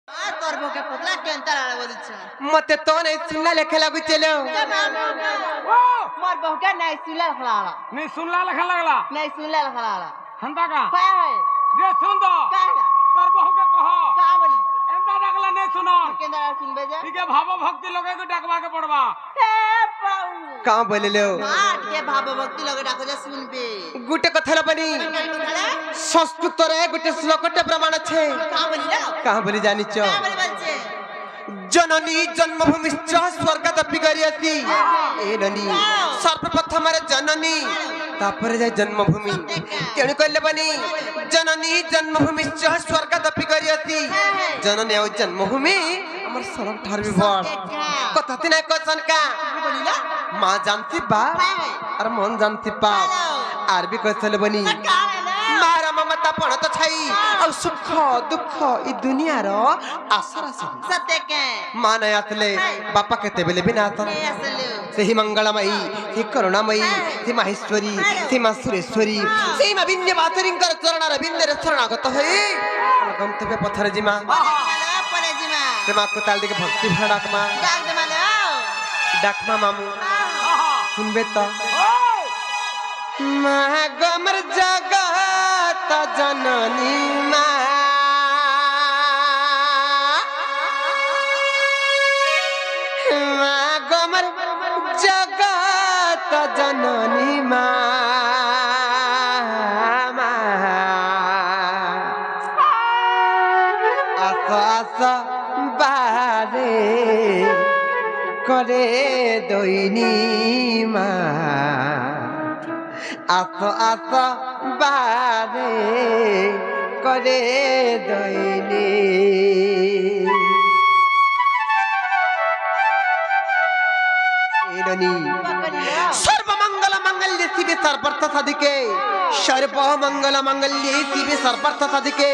তোর বুকে পতলা কেনতা লাগা বলছ মতে তো নাই শুনলা লেখা লাগু চলো মোর বহুকে নাই সুলা খলালা नहीं सुनला लखा लगला নাই सुला खलाला हंदा का हाय हाय दे सुन दो काला कर बहु के कहो का बोली एंदा डाकला नहीं सुनो केंदा सुनबे जे ठीक है भाव भक्ति लगे तो डाकवा के पड़वा हे पाऊ का बोलले आट के भाव भक्ति लगे डाको जे सुनबे गुटे कथा बनी संस्कृत रे गुटे श्लोकटे प्रमाण छे का बोली ना का बोली जानिच का बोली बच्चे जननी जन्मभूमिश्च स्वर्गादपि गरियसि ए ननी सर्वप्रथम रे जननी तापर जाय जन्मभूमि तेणु कहले बनी जननी जन्मभूमिश्च स्वर्गादपि गरियसि जननी और जन्मभूमि हमर सरम ठार भी बड़ कथति नै क्वेश्चन का बोली ना मां जानती बा और मन जानती पा आर भी कहले बनी का ना मारा ममता पण तो छाई और सुख दुख ई दुनिया रो आसरा से सत्य के मां न आतले बापा केते बेले बिना तर ये असलु सेही मंगलमयी ही करुणामयी ही माहेश्वरी ही मां सुरेश्वरी सेही मां विन्य मातरिंकर चरण रविंद्र शरणागत होई गंतव्य पथर जिमा माला परे जिमा से मां को ताल दिके भक्ति भड़ाक मां डाक दे माला डाकमा मामू सुनबे तो मां गमर जगत जननी मां गमर जगत जननी मां आस आस बारे करे दईनी मां आस आस बारे करे दईनी सर्व मंगल मंगल्य शिवे सर्वार्थ साधिके सर्व मंगल मंगल्य शिवे सर्वार्थ साधिके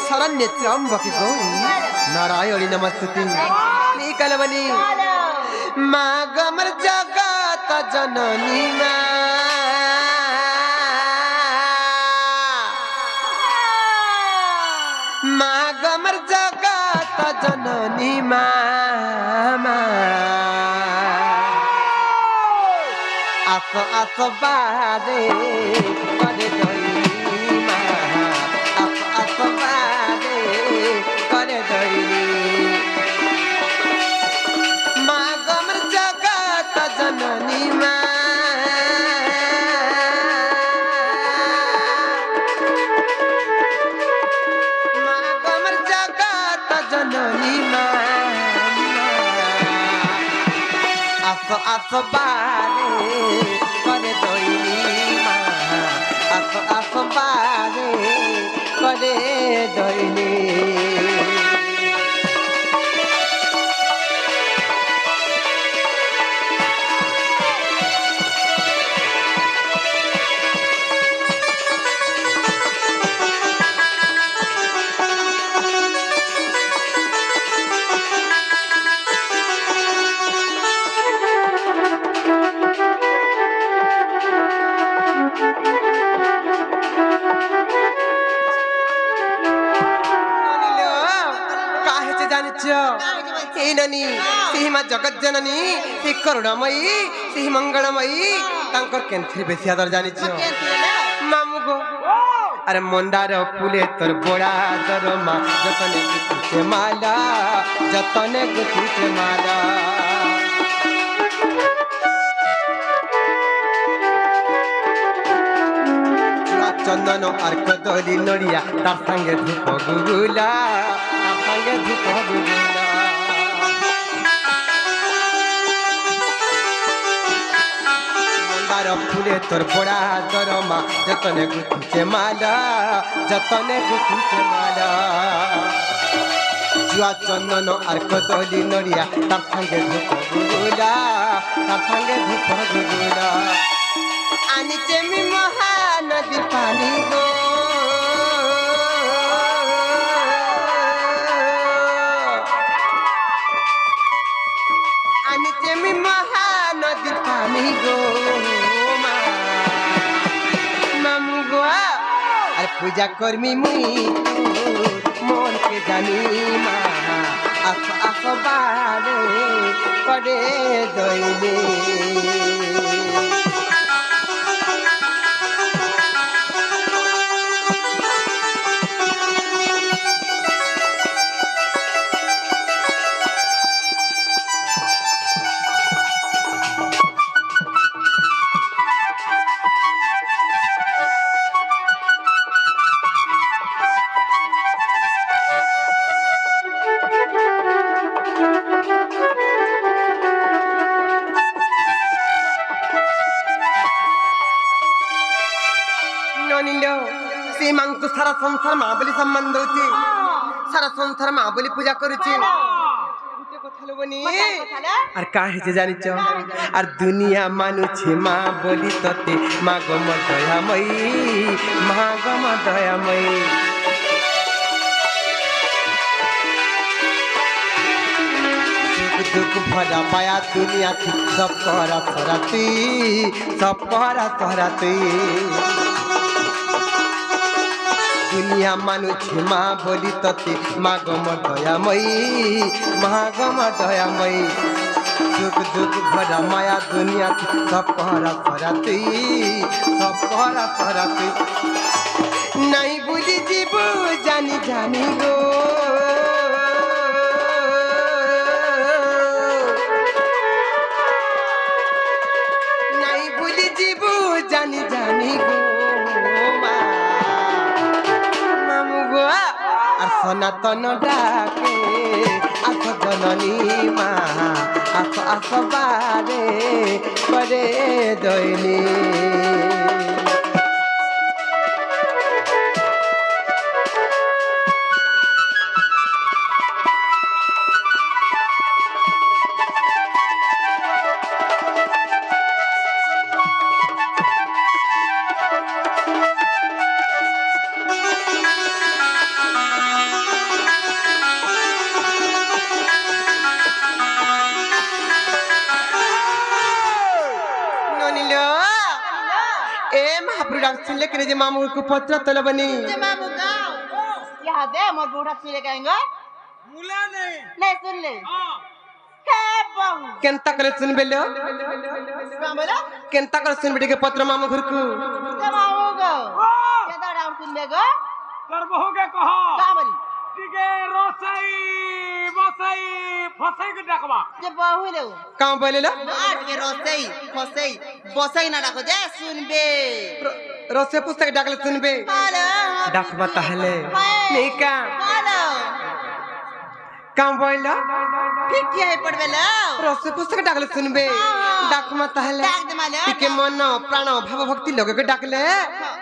शरण्य त्र्यंबके गौरी नारायणी नमस्तुते श्री कलवनी मां गमर जगत जननी मां गमर जगत जननी मां आस आस बारे करे दईनी मां आस आस बारे करे दईनी मां गमर जगत जननी मां गमर जगत जननी मां आस आस बारे करे दईनी मां आस आस बारे करे दईनी जगत जननी से करुणामयी से मंगलमयी तांकर केंथि बेसी आदर जानि मामू गो अरे मंदार फूले तोर बड़ा दर मां जतने गुथे माला जतने गुथे माला चंदन अर्क दली नड़िया तार संगे धूप गुगुला तार संगे धूप गुगुला फूले तोर बड़ा दरमा जतने गुथे माला जतने गुथे माला जुआ चंदन अर्क दली नड़िया तार संगे धूप गुगुला तार संगे धूप गुगुला आनिचे मी महानदी पानी गो आनिचे मी महानदी पानी गो पूजा कर्मी मुई मन के जानी मां আস আসবারে করে দইলে ସେ ମାଙ୍କୁ ସାରା ସଂସାର ମା ବୋଲି ସମ୍ମାନ ଦଉଛି ସାରା ସଂସାର ମା ବୋଲି ପୂଜା କରୁଛି ଗୋଟେ କଥା ଲୋବନି আর কা হেছে জানিছ আর দুনিয়া মানুছে মা বলি ততে মা গম দয়াময়ী মা গম দয়াময়ী दुख भरा पाया दुनिया की सब पहरा सराती सब पहरा सराती दुनिया मानुछे माँ बोली तते माँ गम दयामयी माँ गम दयामयी दुख दुख भरा माया दुनिया की सब पहरा सराती सब पहरा सराती नहीं बुझी जीव जानी जानी गो जानी जानी गो मामू गो আর সনাতন ডাকে আস জননী মা আস আসবারে করে দইনি लेकिन जे मामू को पत्र तल बनी जे मामू गाओ यहाँ दे मोर बूढ़ा पीले कहेंगे मुला नहीं सुन ले हे बहू केनता करे सुन बेलो का बोला केनता करे सुन बेटे के पत्र मामू घर को जे मामू गो के दाड़ा सुन ले गो कर बहू के कहो का बोली टिके रोसई बसई फसई के डाकबा जे बहू ले का बोलेला आट के रोसई फसई बसई ना डाको दे सुन बे रोसे पुस्तक डाकले सुनबे हेलो डाकबा ताहले नहीं का हेलो काम बोइला ठीक किया है पड़वेला रोसे पुस्तक डाकले सुनबे डाकमा ताहले डाक दे माले टिके मन प्राण भाव भक्ति लोग के डाकले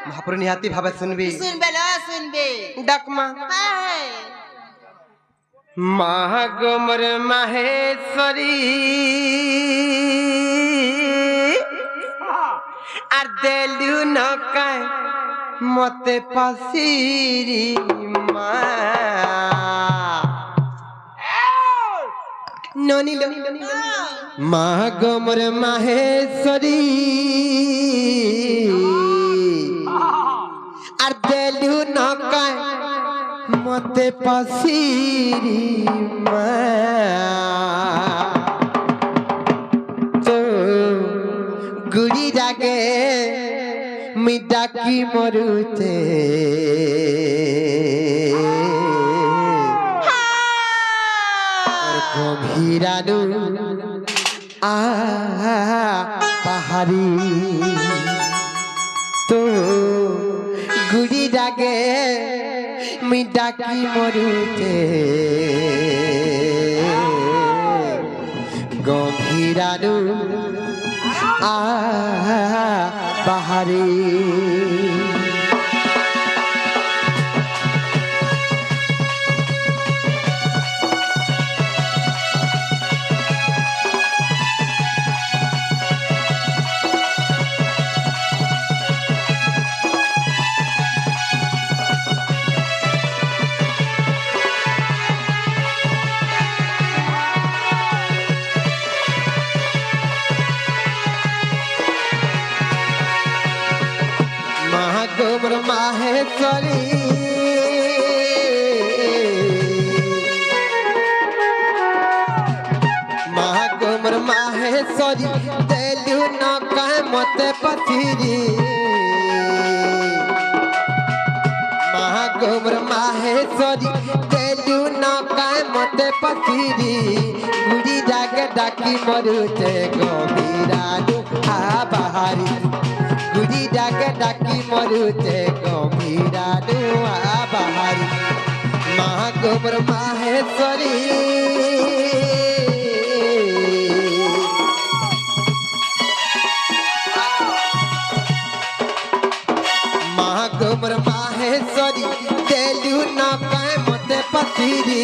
महापुर निहाती भाव सुनबी सुन बेला सुन बे डाकमा हाय महागमर माहेश्वरी আর দেলু নকায় মতে পাশিরি মা ননিল মা গমর মাহেশ্বরী আর দেলু নকায় মতে পাশিরি মা गुड़ी जागे मिटा की मरुते गभीरानु आ पहाड़ी तो गुड़ी जागे मिटा की मरुते गभीरानु बाहरी गोबर माहेश्वरी माहेश्वरी देलू न कहे मते पथिरी महागौर माहेश्वरी देलू न कहे मते पथिरी गुड़ी जाके डाकी मरुचे गभीरालू आ बाहारी गुड़ी जाके डाकी मरुचे गभीरालू आ बाहारी महागौर माहेश्वरी महागौर माहेश्वरी देलू न कहे मते पथिरी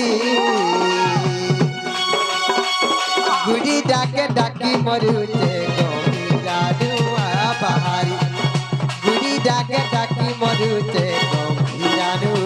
गुड़ी डाके डाकी मरुचे गभीरालू आ बाहारी गुड़ी डाके डाकी मरुचे गभीरालू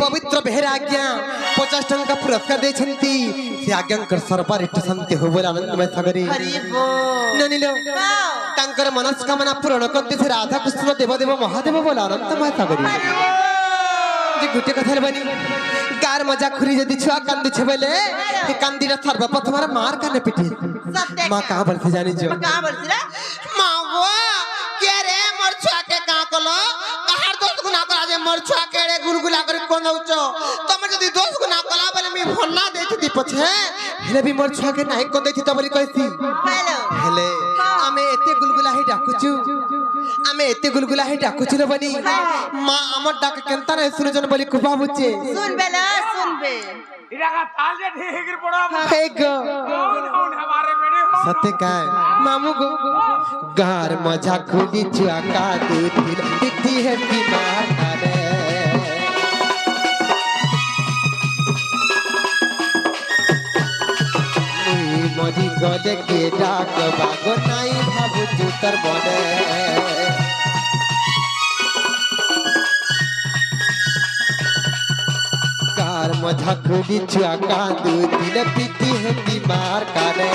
पवित्र बेहरा आज्ञा 50 टंका पुरस्कार देछंती से आज्ञांकर सरपारिष्ट शांति हो बोला आनंदमय सागरी हरि बोल ननिलो तांकर मनस्कामना पूर्ण करते से राधा कृष्ण देवदेव महादेव बोला आनंदमय सागरी जे गुटे कथार बनी गार मजा खुरी जदी छुआ कांदी छबेले ए कांदीरा सर्वप्रथम मार काने पिटी मां कहां बोलते जानी जो कहां बोलती रे मां गो के रे मोर छुआ के का कलो कहार दोस्त गुना करा जे मोर छुआ केड़े गुलगुला कर कोन उचो तमे जदी दोस्त गुना कला बले मी भन्ना देती पछे हेले भी मोर छुआ के नाही को देती त बली कहती हेलो हेले आमे एते गुलगुला ही डाकुचू आमे एते गुलगुला ही डाकुचू रे बनी मां हमर डाक केनता नै सुनु जन बली खुबा बुचे सुन बेला सुन बे इरा का ताल जे ठीक पड़ा हे गो कौन हमारे बेड़े हो सत्य काय मामू गो गार मजा खुदी छुआ का दूध पिटी है बीमार करे मरी गले के डाक बागो नाई भाबु जुतर बने कार मजा खुदी छुआ का दूध पिटी है बीमार करे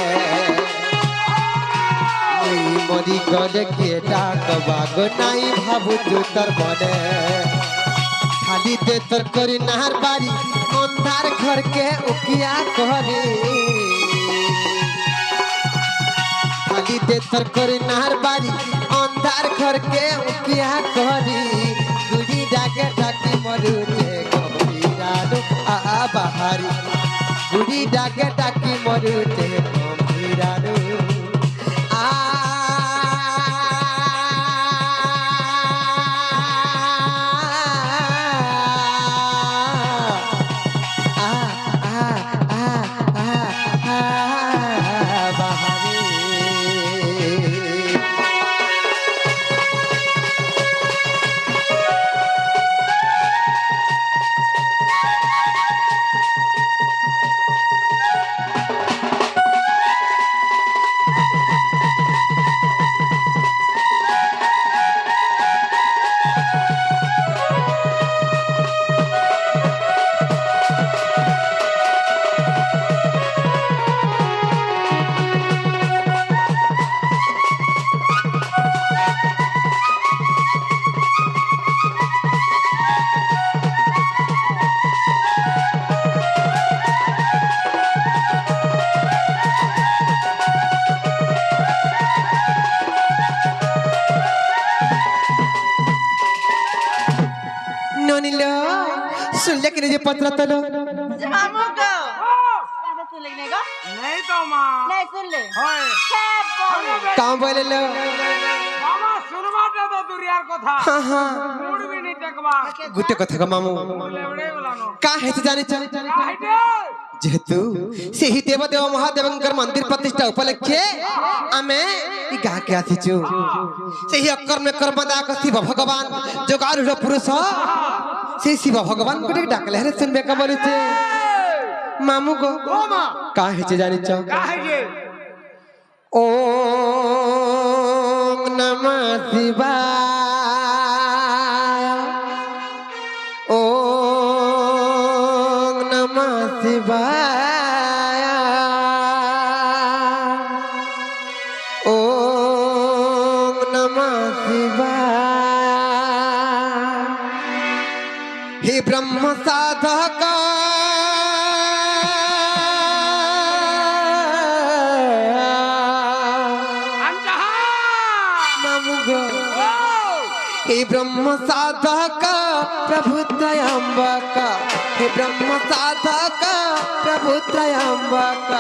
मरी गले के डाक बागो नाई भाबु जुतर बने खाली दे तर करी नहर बारी अंधार घर के उकिया करे खाली दे तर करी नहर बारी अंधार घर के उकिया करी गुड़ी डाके डाकी मरुचे गभीरालू आ बाहारी गुड़ी डाके डाकी मरुचे गभीरालू सुनले कि जे पत्र तलो मामू को सुन ले नहीं का नहीं तो माँ नहीं सुन ले होए काम बोले लो मामा सुनवाटा तो दुरियार কথা हाँ हाँ मूड भी नहीं देखबा गुटे कथा का मामू लेवड़े बोलानो का है तो जाने चल काहे जेहेतु ସେହି ଦେବଦେବ ମହାଦେବଙ୍କର ମନ୍ଦିର ପ୍ରତିଷ୍ଠା ଉପଲକ୍ଷେ ଆମେ ଇ ଗାଁ କେ ଆସିଛୁ ସେହି ଅକର୍ମ କର୍ମଦାକ ଶିବ ଭଗବାନ ଯୋଗାରୁଢ ପୁରୁଷ ସେହି ଶିବ ଭଗବାନ ଗୋଟେ ଡାକଲେ ହେରେ ଶୁନବେ କା ବୋଲୁଛେ ମାମୁ ଗो का ହେଇଛେ ଜାଣିଛ काहे जे ओम नमः शिवाय ओम नमः शिवाय ओम नमः शिवाय हे ब्रह्म साधक हे ब्रह्म साधक प्रभु त्रयंबक हे ब्रह्म साधक प्रभु त्रयंबक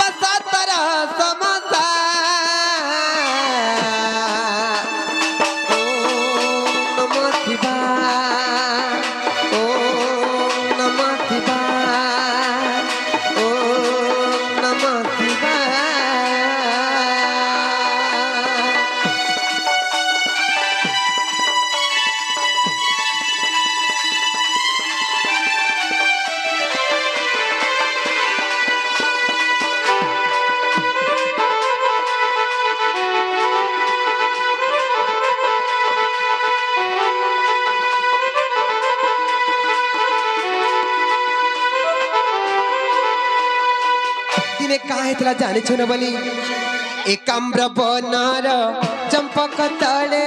बसतर समसा ओम नमः शिवाय ओम नमः शिवाय ओम नमः शिवाय दिने काहे तला जाने छ न बली एकाम्र बनार चंपक तले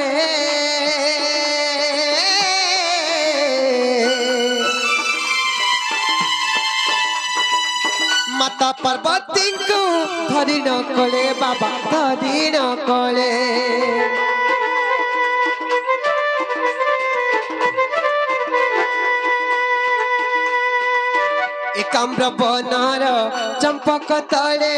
माता पार्वती को धरी न कले बाबा धरी न कले एकाम्र बनार चंपक तले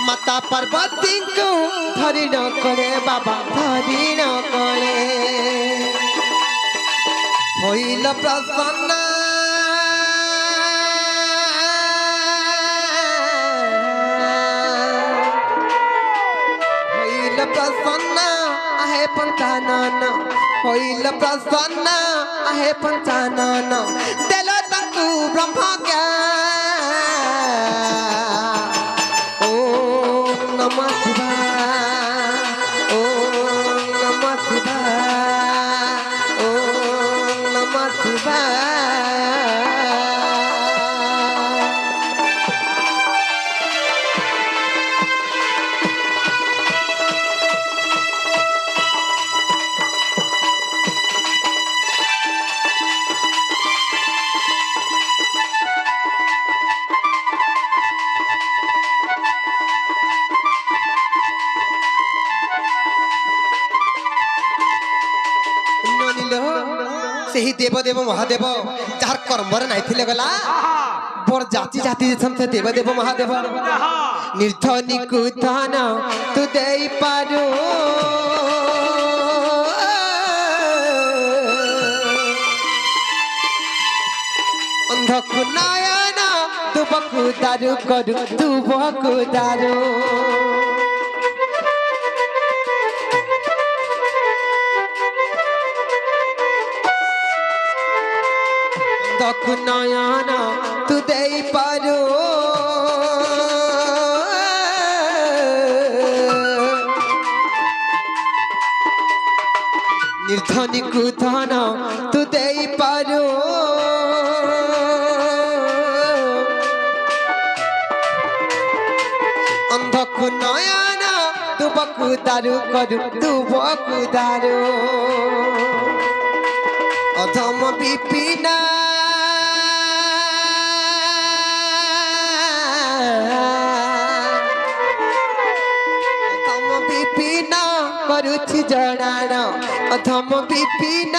माता पार्वती को धरी न करे बाबा धरी न करे होइल प्रसन्न होइल प्रसन्न आहे पंचानन होइल प्रसन्न आहे पंचानन तेल तू ब्रह्म ज्ञान ओम नमः शिवाय ओम नमः शिवाय ओम नमः शिवाय ସେହି ଦେବଦେବ ମହାଦେବ ଯାହାର କର୍ମରେ ନାଇଥିଲେ ଗଲା ବର ଜାତି ଜାତି ସେ ଦେବଦେବ ମହାଦେବ ନିର୍ଧନୀ କୁଧନ ତୁ ଦେଇପାରୁ ଅନ୍ଧକୁ ନୟନ ତୁବକୁ ଦାରୁ କରୁ ତୁବକୁ ଦାରୁ ତକୁ ନୟନ ତୁ ଦେଇପାରୁ ନିର୍ଧନୀକୁ ଧନ ତୁ ଦେଇପାରୁ ଅନ୍ଧକୁ ନୟନ ତୁବକୁ ଦାରୁ କରୁ ତୁବକୁ ଦାରୁ ଅଧମ ବିପିନା କରୁଛି ଜଣାଣ ଅଧମ ବିପିନ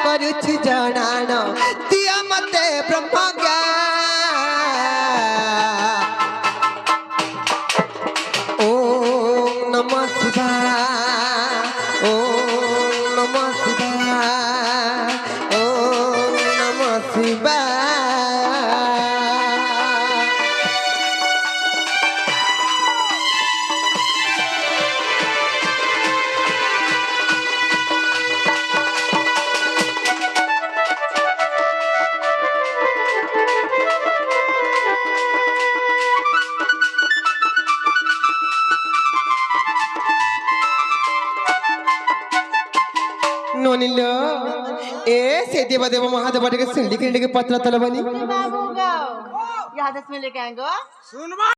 କରୁଛି ଜଣାଣ ଦିଅ ମତେ ବ୍ରହ୍ମଜ୍ଞାନ ଓମ୍ ନମଃ ଶିବାୟ ଓମ୍ ନମଃ ଶିବାୟ ଓମ୍ ନମଃ ଶିବାୟ ನೋನಿಲ್ಲ ಏ से देवदेव महादेव टिके सिंडी के पत्र तलबनी बाबू गो यहाँ से मिले क्या गो सुनवा